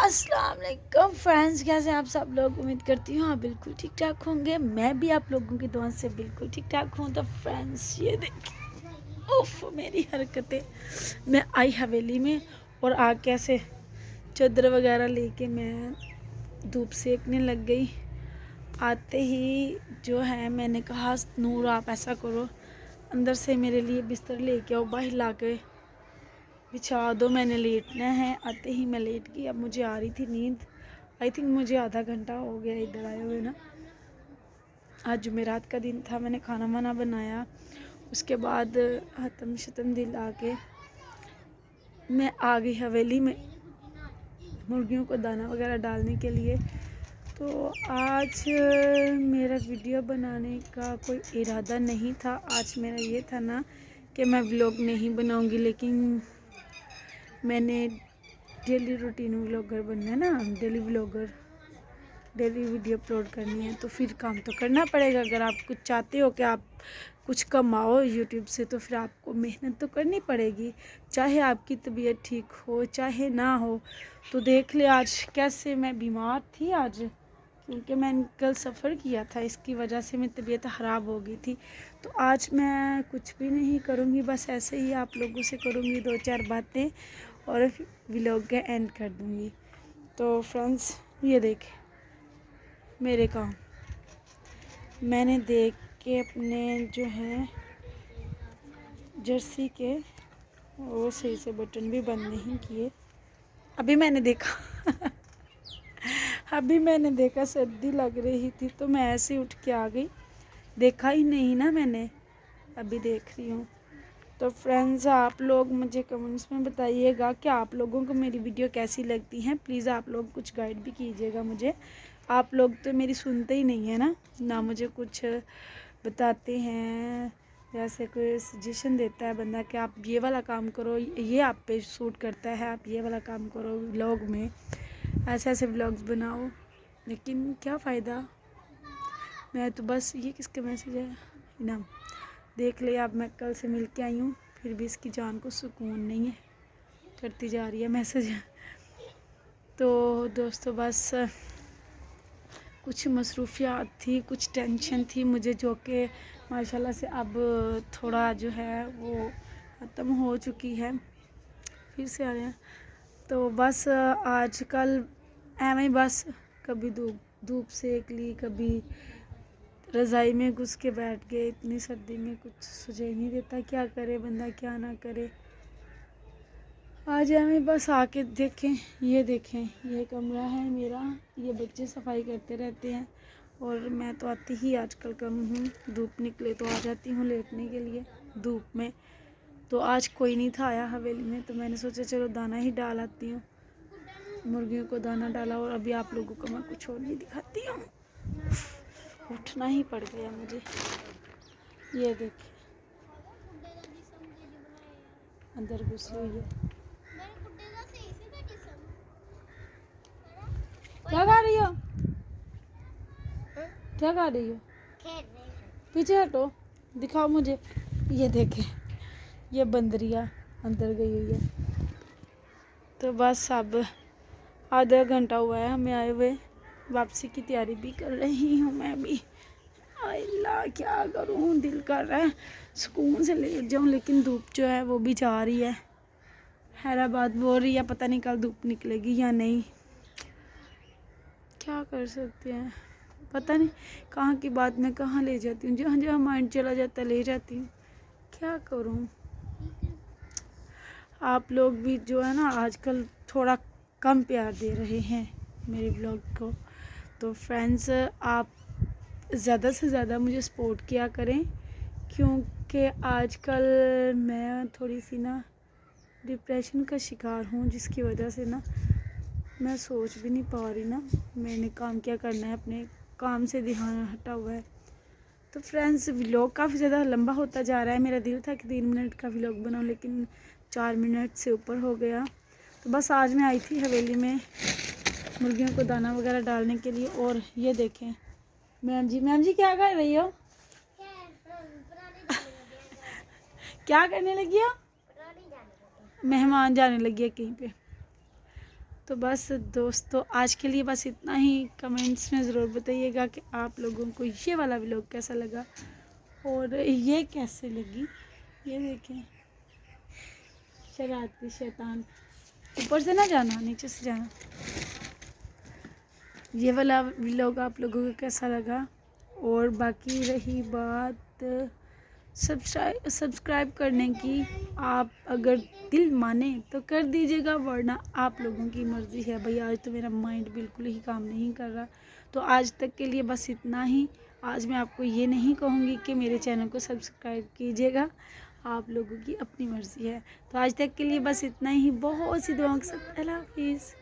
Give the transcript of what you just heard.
अस्सलाम वालेकुम फ्रेंड्स, कैसे हैं आप सब लोग। उम्मीद करती हूँ आप बिल्कुल ठीक ठाक होंगे। मैं भी आप लोगों की दुआ से बिल्कुल ठीक ठाक हूँ। तो फ्रेंड्स ये देखिए, उफ मेरी हरकतें। मैं आई हवेली में और आग कैसे चादर वगैरह लेके मैं धूप सेकने लग गई। आते ही जो है मैंने कहा नूर आप ऐसा करो, अंदर से मेरे लिए बिस्तर लेके आओ, बाहर ला के बिछा दो, मैंने लेटना है। आते ही मैं लेट गई। अब मुझे आ रही थी नींद। आई थिंक मुझे आधा घंटा हो गया इधर आए हुए ना। आज जुमेरात का दिन था, मैंने खाना वाना बनाया। उसके बाद हतम शतम दिला के मैं आ गई हवेली में मुर्गियों को दाना वगैरह डालने के लिए। तो आज मेरा वीडियो बनाने का कोई इरादा नहीं था। आज मेरा ये था ना कि मैं व्लॉग नहीं बनाऊंगी, लेकिन मैंने डेली रूटीन व्लॉगर बनना है ना, daily vlogger, daily video upload करनी है। तो फिर काम तो करना पड़ेगा। अगर आप कुछ चाहते हो कि आप कुछ कमाओ यूट्यूब से, तो फिर आपको मेहनत तो करनी पड़ेगी, चाहे आपकी तबीयत ठीक हो चाहे ना हो। तो देख ले आज कैसे मैं बीमार थी आज, क्योंकि मैंने कल सफ़र किया था, इसकी वजह से मेरी तबीयत ख़राब हो गई थी। तो आज मैं कुछ भी नहीं करूँगी, बस ऐसे ही आप लोगों से करूँगी दो चार बातें और व्लॉग का एंड कर दूँगी। तो फ्रेंड्स ये देखें मेरे काम, मैंने देख के अपने जो है जर्सी के वो सही से बटन भी बंद नहीं किए। अभी मैंने देखा अभी मैंने देखा सर्दी लग रही थी तो मैं ऐसे उठ के आ गई, देखा ही नहीं ना मैंने, अभी देख रही हूँ। तो फ्रेंड्स आप लोग मुझे कमेंट्स में बताइएगा कि आप लोगों को मेरी वीडियो कैसी लगती हैं। प्लीज़ आप लोग कुछ गाइड भी कीजिएगा मुझे। आप लोग तो मेरी सुनते ही नहीं है ना मुझे कुछ बताते हैं। जैसे कोई सजेशन देता है बंदा कि आप ये वाला काम करो, ये आप पे सूट करता है, आप ये वाला काम करो व्लॉग में, ऐसे ऐसे व्लॉग्स बनाओ, लेकिन क्या फ़ायदा। मैं तो बस ये किसका मैसेज है ना, देख ले। अब मैं कल से मिल के आई हूँ, फिर भी इसकी जान को सुकून नहीं है, करती जा रही है मैसेज। तो दोस्तों बस कुछ मसरूफियात थी, कुछ टेंशन थी मुझे, जो कि माशाल्लाह से अब थोड़ा जो है वो ख़त्म हो चुकी है। फिर से आ रहे हैं तो बस आजकल एवं ही बस कभी धूप सेक ली, कभी रज़ाई में घुस के बैठ गए। इतनी सर्दी में कुछ सुझाई नहीं देता, क्या करे बंदा क्या ना करे। आज हमें बस आके देखें, ये देखें ये कमरा है मेरा, ये बच्चे सफाई करते रहते हैं और मैं तो आती ही आजकल कम हूँ। धूप निकले तो आ जाती हूँ लेटने के लिए धूप में। तो आज कोई नहीं था आया हवेली में, तो मैंने सोचा चलो दाना ही डाल आती हूँ। मुर्गियों को दाना डाला और अभी आप लोगों को मैं कुछ और भी दिखाती हूँ। उठना ही पड़ गया मुझे। ये देखिए अंदर घुसी हुई है। क्या गा रही हो, क्या गा रही हो? पीछे हटो, दिखाओ मुझे। ये देखे ये बंदरिया अंदर गई हुई है। तो बस अब आधा घंटा हुआ है हमें आए हुए, वापसी की तैयारी भी कर रही हूँ मैं भी। अल्लाह क्या करूँ, दिल कर रहा है सुकून से लेट जाऊँ, लेकिन धूप जो है वो भी जा रही है। हैदराबाद बोल रही है पता नहीं कल धूप निकलेगी या नहीं, क्या कर सकते हैं पता नहीं। कहाँ की बात मैं कहाँ ले जाती हूँ, जहाँ जहाँ माइंड चला जाता ले जाती हूँ, क्या करूँ। आप लोग भी जो है ना आजकल थोड़ा कम प्यार दे रहे हैं मेरे ब्लॉग को। तो फ्रेंड्स आप ज़्यादा से ज़्यादा मुझे सपोर्ट किया करें, क्योंकि आजकल मैं थोड़ी सी ना डिप्रेशन का शिकार हूँ, जिसकी वजह से ना मैं सोच भी नहीं पा रही ना मैंने काम क्या करना है, अपने काम से ध्यान हटा हुआ है। तो फ्रेंड्स व्लॉग काफ़ी ज़्यादा लंबा होता जा रहा है। मेरा दिल था कि 3 मिनट का व्लॉग बनाऊं, लेकिन 4 मिनट से ऊपर हो गया। तो बस आज मैं आई थी हवेली में मुर्गियों को दाना वगैरह डालने के लिए। और ये देखें मैम जी क्या कर रही हो क्या करने लगी हो? मेहमान जाने लगी है कहीं पे। तो बस दोस्तों आज के लिए बस इतना ही। कमेंट्स में ज़रूर बताइएगा कि आप लोगों को ये वाला व्लॉग कैसा लगा और ये कैसे लगी। ये देखें, शरारती शैतान, ऊपर से ना जाना, नीचे से जाना। ये वाला व्लॉग आप लोगों को कैसा लगा। और बाकी रही बात सब्सक्राइब करने की, आप अगर दिल माने तो कर दीजिएगा, वरना आप लोगों की मर्ज़ी है। भाई आज तो मेरा माइंड बिल्कुल ही काम नहीं कर रहा, तो आज तक के लिए बस इतना ही। आज मैं आपको ये नहीं कहूँगी कि मेरे चैनल को सब्सक्राइब कीजिएगा, आप लोगों की अपनी मर्ज़ी है। तो आज तक के लिए बस इतना ही। बहुत सी दुआओं के साथ अल्लाह हाफिज़।